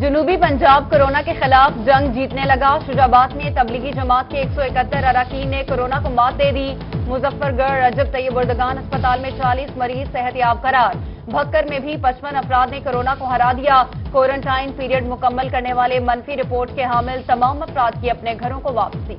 جنوبی پنجاب کورونا کے خلاف جنگ جیتنے لگا۔ شجاباد میں تبلیغی جماعت کے 171 اراکین نے کورونا کو مات دے دی۔ مظفر گڑھ رجب طیب اردگان اسپتال میں 40 مریض صحت یاب قرار۔ بھکر میں بھی 55 افراد نے کورونا کو ہرا دیا۔ کوارنٹائن پیریڈ مکمل کرنے والے منفی رپورٹ کے حامل تمام افراد کی اپنے گھروں کو واپسی۔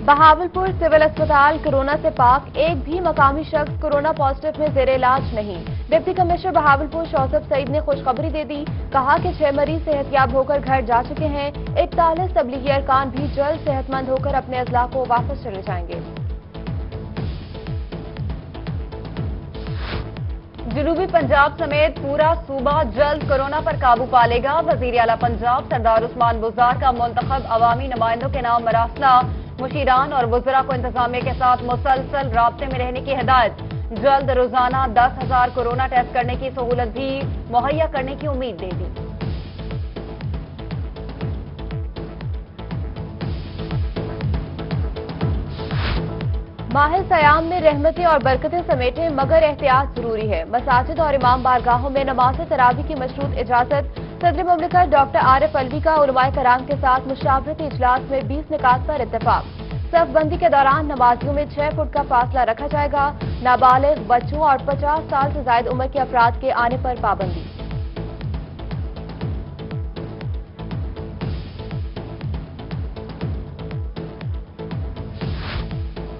بہاولپور سول اسپتال کورونا سے پاک، ایک بھی مقامی شخص کورونا پازیٹو میں زیر علاج نہیں۔ ڈپٹی کمشنر بہاولپور شوکت سعید نے خوشخبری دے دی، کہا کہ 6 مریض صحت یاب ہو کر گھر جا چکے ہیں۔ 41 تبلیغی ارکان بھی جلد صحت مند ہو کر اپنے اضلاع کو واپس چلے جائیں گے۔ جنوبی پنجاب سمیت پورا صوبہ جلد کورونا پر قابو پا لے گا۔ وزیر اعلیٰ پنجاب سردار عثمان بزدار کا منتخب عوامی نمائندوں کے نام مراسلہ۔ مشیران اور وزراء کو انتظامیہ کے ساتھ مسلسل رابطے میں رہنے کی ہدایت۔ جلد روزانہ 10,000 کورونا ٹیسٹ کرنے کی سہولت بھی مہیا کرنے کی امید دے دی۔ ماہ سیام میں رحمتیں اور برکتیں سمیٹیں مگر احتیاط ضروری ہے۔ مساجد اور امام بارگاہوں میں نماز تراویح کی مشروط اجازت۔ صدر مملکت ڈاکٹر عارف علوی کا علماء کرام کے ساتھ مشاورتی اجلاس میں 20 نکات پر اتفاق۔ صف بندی کے دوران نمازیوں میں 6 فٹ کا فاصلہ رکھا جائے گا۔ نابالغ بچوں اور 50 سال سے زائد عمر کے افراد کے آنے پر پابندی۔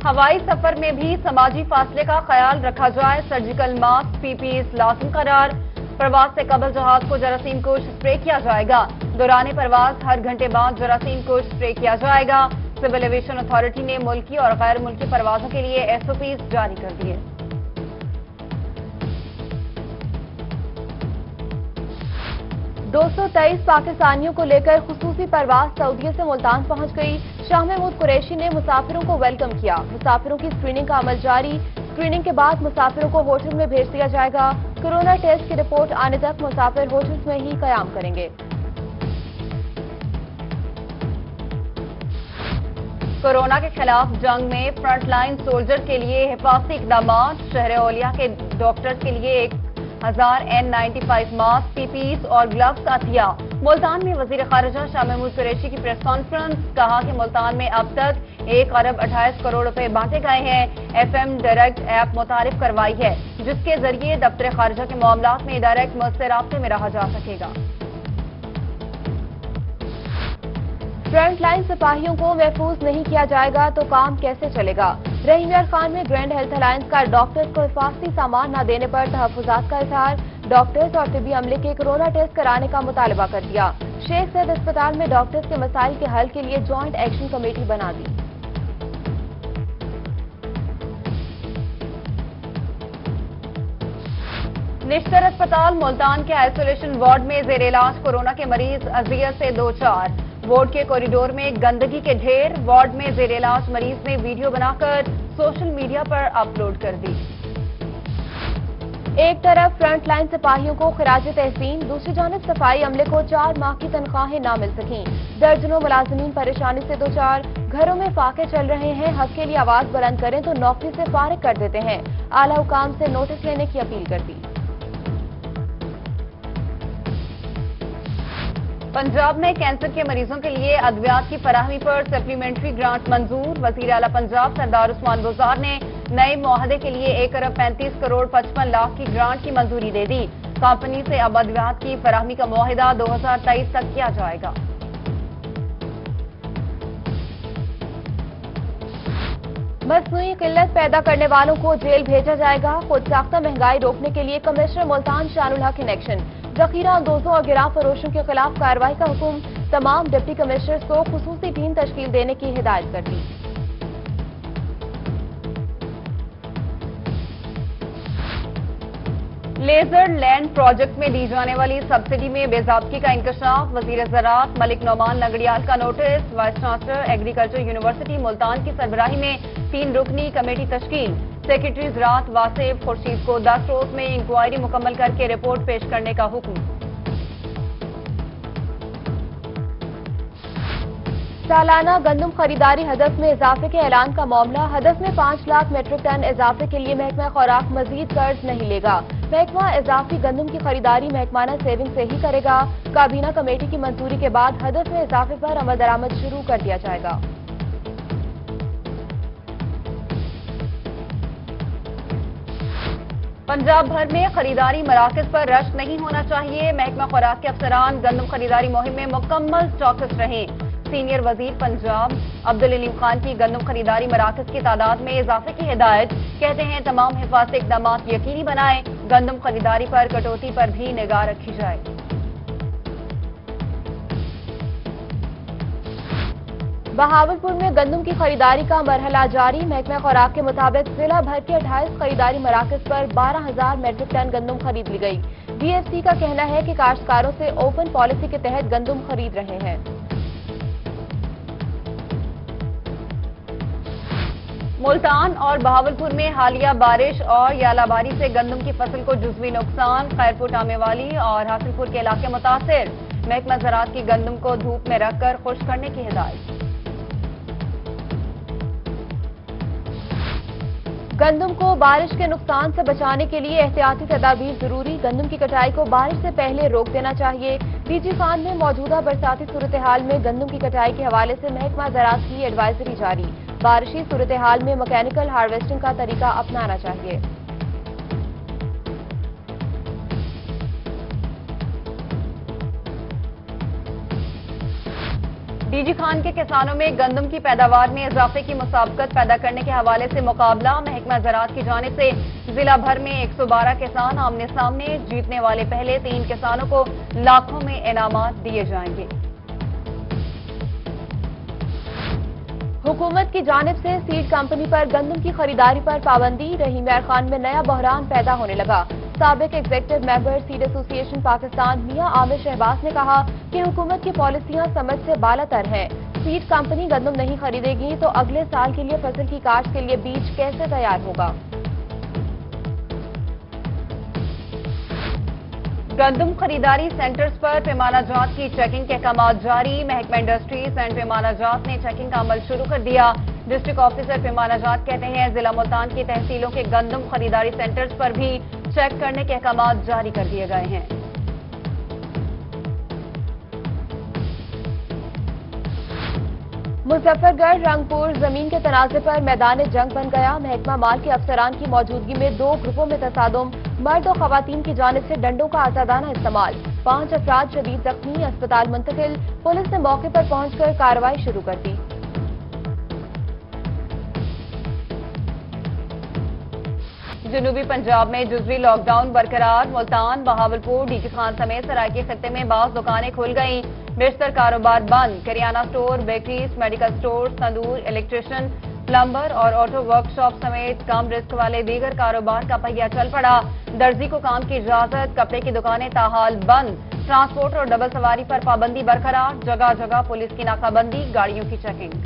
ہوائی سفر میں بھی سماجی فاصلے کا خیال رکھا جائے۔ سرجیکل ماسک PPE لازم قرار۔ پرواز سے قبل جہاز کو جراثیم کش اسپرے کیا جائے گا۔ دوران پرواز ہر گھنٹے بعد جراثیم کش اسپرے کیا جائے گا۔ سول ایویشن اتھارٹی نے ملکی اور غیر ملکی پروازوں کے لیے SOPs جاری کر دیے۔ 223 پاکستانیوں کو لے کر خصوصی پرواز سعودیہ سے ملتان پہنچ گئی۔ شاہ محمود قریشی نے مسافروں کو ویلکم کیا۔ مسافروں کی اسکریننگ کا عمل جاری۔ اسکریننگ کے بعد مسافروں کو ہوٹل میں بھیج دیا جائے گا۔ کورونا ٹیسٹ کی رپورٹ آنے تک مسافر ہوٹلز میں ہی قیام کریں گے۔ کورونا کے خلاف جنگ میں فرنٹ لائن سولجر کے لیے حفاظتی اقدامات۔ شہر اولیا کے ڈاکٹرز کے لیے 1000 N95 ماسک PPEs اور گلوز عطیہ۔ ملتان میں وزیر خارجہ شاہ محمود قریشی کی پریس کانفرنس، کہا کہ ملتان میں اب تک 1 ارب 28 کروڑ روپے بانٹے گئے ہیں۔ FM ڈائریکٹ ایپ متعارف کروائی ہے، جس کے ذریعے دفتر خارجہ کے معاملات میں ڈائریکٹ مجھ سے رابطے میں رہا جا سکے گا۔ فرنٹ لائن سپاہیوں کو محفوظ نہیں کیا جائے گا تو کام کیسے چلے گا؟ رحیم یار خان میں گرینڈ ہیلتھ الائنس کا ڈاکٹرز کو حفاظتی سامان نہ دینے پر تحفظات کا اظہار۔ ڈاکٹرز اور طبی عملے کے کورونا ٹیسٹ کرانے کا مطالبہ کر دیا۔ شیخ زید اسپتال میں ڈاکٹرز کے مسائل کے حل کے لیے جوائنٹ ایکشن کمیٹی بنا دی۔ نشتر اسپتال ملتان کے آئسولیشن وارڈ میں زیر علاج کورونا کے مریض اذیت سے دوچار۔ وارڈ کے کوریڈور میں گندگی کے ڈھیر۔ وارڈ میں زیر علاج مریض نے ویڈیو بنا کر سوشل میڈیا پر اپلوڈ کر دی۔ ایک طرف فرنٹ لائن سپاہیوں کو خراج تحسین، دوسری جانب صفائی عملے کو 4 ماہ کی تنخواہیں نہ مل سکیں۔ درجنوں ملازمین پریشانی سے دوچار۔ گھروں میں فاقے چل رہے ہیں، حق کے لیے آواز بلند کریں تو نوکری سے فارغ کر دیتے ہیں۔ اعلی حکام سے نوٹس لینے کی اپیل کر دی۔ پنجاب میں کینسر کے مریضوں کے لیے ادویات کی فراہمی پر سپلیمنٹری گرانٹ منظور۔ وزیر اعلیٰ پنجاب سردار عثمان بزدار نے نئے معاہدے کے لیے 1 ارب 35 کروڑ 55 لاکھ کی گرانٹ کی منظوری دے دی۔ کمپنی سے اب ادویات کی فراہمی کا معاہدہ 2023 تک کیا جائے گا۔ مصنوعی قلت پیدا کرنے والوں کو جیل بھیجا جائے گا۔ خود ساختہ مہنگائی روکنے کے لیے کمشنر ملتان شان الحق ان ایکشن۔ ذخیرہ اندوزوں اور گراں فروشوں کے خلاف کارروائی کا حکم۔ تمام ڈپٹی کمشنرز کو خصوصی ٹیم تشکیل دینے کی ہدایت کر دی۔ لیزر لینڈ پروجیکٹ میں دی جانے والی سبسڈی میں بے ضابطگی کا انکشاف۔ وزیر زراعت ملک نعمان لنگڑیال کا notice. Vice chancellor agriculture university Multan کی سربراہی میں 3 رکنی کمیٹی تشکیل۔ سیکرٹری زراعت واصف خورشید کو 10 روز میں انکوائری مکمل کر کے رپورٹ پیش کرنے کا حکم۔ سالانہ گندم خریداری ہدف میں اضافے کے اعلان کا معاملہ۔ ہدف میں 5 لاکھ میٹرک ٹن اضافے کے لیے محکمہ خوراک مزید قرض نہیں لے گا۔ محکمہ اضافی گندم کی خریداری محکمانہ سیونگ سے ہی کرے گا۔ کابینہ کمیٹی کی منظوری کے بعد ہدف میں اضافے پر عمل درآمد شروع کر دیا جائے گا۔ پنجاب بھر میں خریداری مراکز پر رش نہیں ہونا چاہیے، محکمہ خوراک کے افسران گندم خریداری مہم میں مکمل چوکس رہیں۔ سینئر وزیر پنجاب عبدالعلیم خان کی گندم خریداری مراکز کی تعداد میں اضافے کی ہدایت، کہتے ہیں تمام حفاظتی اقدامات یقینی بنائیں، گندم خریداری پر کٹوتی پر بھی نگاہ رکھی جائے۔ بہاولپور میں گندم کی خریداری کا مرحلہ جاری، محکمہ خوراک کے مطابق ضلع بھر کے 28 خریداری مراکز پر 12,000 میٹرک ٹن گندم خرید لی گئی۔ ڈی ایف سی کا کہنا ہے کہ کاشتکاروں سے اوپن پالیسی کے تحت گندم خرید رہے ہیں۔ ملتان اور بہاولپور میں حالیہ بارش اور یالہ باری سے گندم کی فصل کو جزوی نقصان، خیرپور ٹامے والی اور حاصل پور کے علاقے متاثر، محکمہ زراعت کی گندم کو دھوپ میں رکھ کر خشک کرنے کی ہدایت۔ گندم کو بارش کے نقصان سے بچانے کے لیے احتیاطی تدابیر ضروری، گندم کی کٹائی کو بارش سے پہلے روک دینا چاہیے۔ ڈی جی خان میں موجودہ برساتی صورتحال میں گندم کی کٹائی کے حوالے سے محکمہ زراعت کی ایڈوائزری جاری، بارشی صورتحال میں مکینیکل ہارویسٹنگ کا طریقہ اپنانا چاہیے۔ ڈی جی خان کے کسانوں میں گندم کی پیداوار میں اضافے کی مسابقت پیدا کرنے کے حوالے سے مقابلہ، محکمہ زراعت کی جانب سے ضلع بھر میں 112 کسان آمنے سامنے، جیتنے والے پہلے 3 کسانوں کو لاکھوں میں انعامات دیے جائیں گے۔ حکومت کی جانب سے سیڈ کمپنی پر گندم کی خریداری پر پابندی، رحیم یار خان میں نیا بحران پیدا ہونے لگا۔ سابق ایگزیکٹو ممبر سیڈ ایسوسی ایشن پاکستان میاں عامر شہباز نے کہا کہ حکومت کی پالیسیاں سمجھ سے بالا تر ہیں، سیڈ کمپنی گندم نہیں خریدے گی تو اگلے سال کے لیے فصل کی کاشت کے لیے بیج کیسے تیار ہوگا؟ گندم خریداری سینٹرز پر پیمانہ جات کی چیکنگ کے احکامات جاری، محکمہ انڈسٹریز اینڈ پیمانہ جات نے چیکنگ کا عمل شروع کر دیا۔ ڈسٹرکٹ آفیسر پیمانہ جات کہتے ہیں ضلع ملتان کی تحصیلوں کے گندم خریداری سینٹرز پر بھی چیک کرنے کے احکامات جاری کر دیے گئے ہیں۔ مظفر گڑھ رنگپور زمین کے تنازع پر میدان جنگ بن گیا، محکمہ مال کے افسران کی موجودگی میں 2 گروپوں میں تصادم، مرد و خواتین کی جانب سے ڈنڈوں کا آزادانہ استعمال، 5 افراد شدید زخمی، اسپتال منتقل، پولیس نے موقع پر پہنچ کر کارروائی شروع کر دی۔ جنوبی پنجاب میں جزوی لاک ڈاؤن برقرار، ملتان، بہاولپور، ڈی جی خان سمیت سرائیکی خطے میں بعض دکانیں کھل گئیں، بیشتر کاروبار بند، کریانہ سٹور، بیکریز، میڈیکل سٹور، تندور، الیکٹریشین، پلمبر اور آٹو ورک شاپ سمیت کم رسک والے دیگر کاروبار کا پہیہ چل پڑا، درزی کو کام کی اجازت، کپڑے کی دکانیں تاحال بند، ٹرانسپورٹ اور ڈبل سواری پر پابندی برقرار، جگہ جگہ پولیس کی ناکہ بندی، گاڑیوں کی چیکنگ۔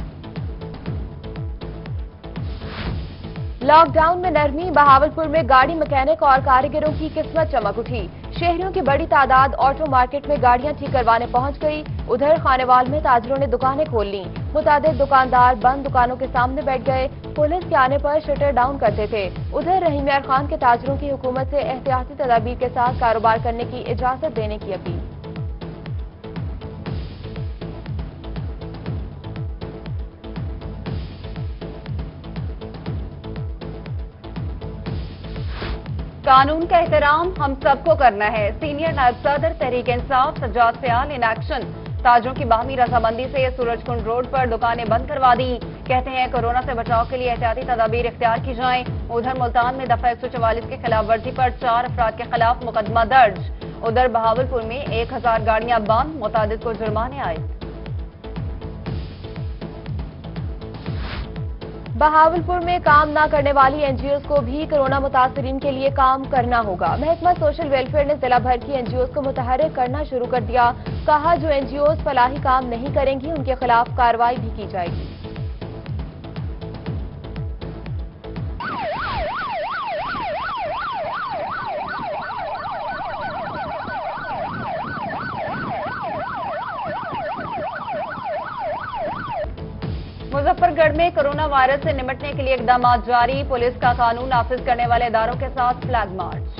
لاک ڈاؤن میں نرمی، بہاولپور میں گاڑی مکینک اور کاریگروں کی قسمت چمک اٹھی، شہریوں کی بڑی تعداد آٹو مارکیٹ میں گاڑیاں ٹھیک کروانے پہنچ گئی، ادھر خانیوال میں تاجروں نے دکانیں کھول لیں، متعدد دکاندار بند دکانوں کے سامنے بیٹھ گئے، پولیس کے آنے پر شٹر ڈاؤن کرتے تھے، ادھر رحیم یار خان کے تاجروں کی حکومت سے احتیاطی تدابیر کے ساتھ کاروبار کرنے کی اجازت دینے کی اپیل۔ قانون کا احترام ہم سب کو کرنا ہے، سینئر نائب صدر تحریک انصاف سجاد فیال ان ایکشن، تاجروں کی باہمی رضامندی سے سورج کنڈ روڈ پر دکانیں بند کروا دی، کہتے ہیں کورونا سے بچاؤ کے لیے احتیاطی تدابیر اختیار کی جائیں۔ ادھر ملتان میں دفعہ 144 کی خلاف ورزی پر 4 افراد کے خلاف مقدمہ درج، ادھر بہاولپور میں 1000 گاڑیاں بند، متعدد کو جرمانے آئے۔ بہاولپور میں کام نہ کرنے والی این جی اوز کو بھی کورونا متاثرین کے لیے کام کرنا ہوگا، محکمہ سوشل ویلفیئر نے ضلع بھر کی این جی اوز کو متحرک کرنا شروع کر دیا، کہا جو این جی اوز فلاحی کام نہیں کریں گی ان کے خلاف کارروائی بھی کی جائے گی۔ مظفر گڑھ میں کورونا وائرس سے نمٹنے کے لیے اقدامات جاری، پولیس کا قانون نافذ کرنے والے اداروں کے ساتھ فلیگ مارچ۔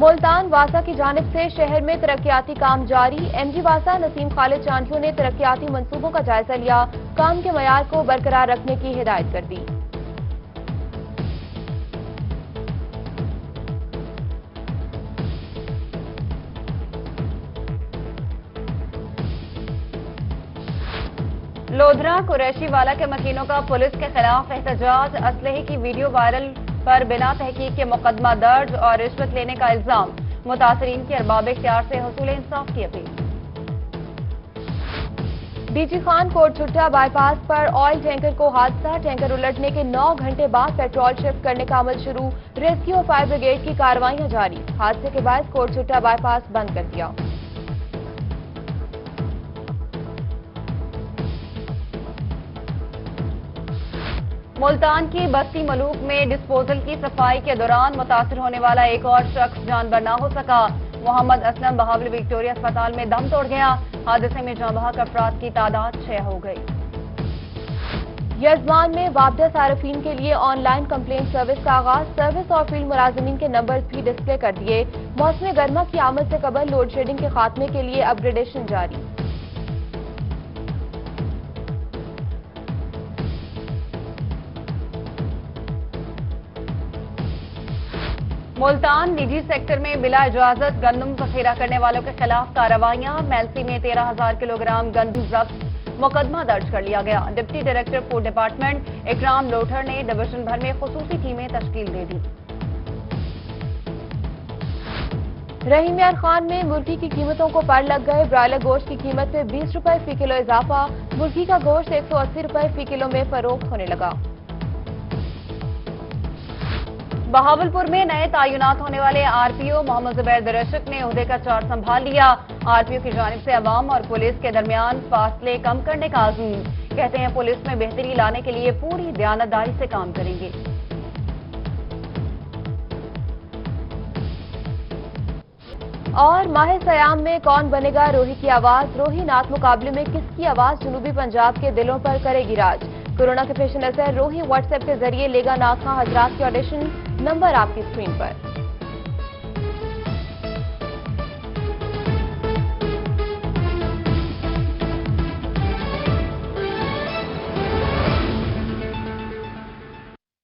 ملتان واسا کی جانب سے شہر میں ترقیاتی کام جاری، ایم جی واسا نسیم خالد چانٹیوں نے ترقیاتی منصوبوں کا جائزہ لیا، کام کے معیار کو برقرار رکھنے کی ہدایت کر دی۔ لودھرا قریشی والا کے مکینوں کا پولیس کے خلاف احتجاج، اسلحے کی ویڈیو وائرل پر بنا تحقیق کے مقدمہ درج اور رشوت لینے کا الزام، متاثرین کی ارباب اختیار سے حصول انصاف کی اپیل۔ ڈی جی خان کوٹ چھٹا by pass per oil tanker کو حادثہ، ٹینکر الٹنے کے 9 گھنٹے بعد پیٹرول شفٹ کرنے کا عمل شروع، ریسکیو اور فائر بریگیڈ کی کارروائیاں جاری، حادثے کے باعث کوٹ چھٹا بائی پاس بند کر دیا۔ ملتان کی بستی ملوک میں ڈسپوزل کی صفائی کے دوران متاثر ہونے والا ایک اور شخص جانبر نہ ہو سکا، محمد اسلم بہاول وکٹوریہ اسپتال میں دم توڑ گیا، حادثے میں جاں بحق افراد کی تعداد 6 ہو گئی۔ یزوان میں وابدہ صارفین کے لیے آن لائن کمپلینٹ سروس کا آغاز، سروس اور فیلڈ ملازمین کے نمبرز بھی ڈسپلے کر دیے، موسم گرما کی آمد سے قبل لوڈ شیڈنگ کے خاتمے کے لیے اپ گریڈیشن جاری۔ ملتان نجی سیکٹر میں بلا اجازت گندم ذخیرہ کرنے والوں کے خلاف کارروائیاں، میلسی میں 13,000 کلو گرام گندم ضبط، مقدمہ درج کر لیا گیا، ڈپٹی ڈائریکٹر فوڈ ڈپارٹمنٹ اکرام لوٹھر نے ڈویژن بھر میں خصوصی ٹیمیں تشکیل دے دی۔ رحیم یار خان میں مرغی کی قیمتوں کو پر لگ گئے، برائلر گوشت کی قیمت میں 20 روپے فی کلو اضافہ، مرغی کا گوشت 180 روپے فی کلو میں فروخت ہونے لگا۔ بہاولپور میں نئے تعینات ہونے والے آر پی او محمد زبیر درشک نے عہدے کا چارج سنبھال لیا، آر پی او کی جانب سے عوام اور پولیس کے درمیان فاصلے کم کرنے کا عزم، کہتے ہیں پولیس میں بہتری لانے کے لیے پوری دیانتداری سے کام کریں گے۔ اور ماہ سیام میں کون بنے گا روحی کی آواز، روحی نعت مقابلے میں کس کی آواز جنوبی پنجاب کے دلوں پر کرے گی راج، کورونا کے پیش نظر روحی واٹس ایپ کے ذریعے لے گا نعت خواں حضرات کی آڈیشن، نمبر آپ کی اسکرین پر۔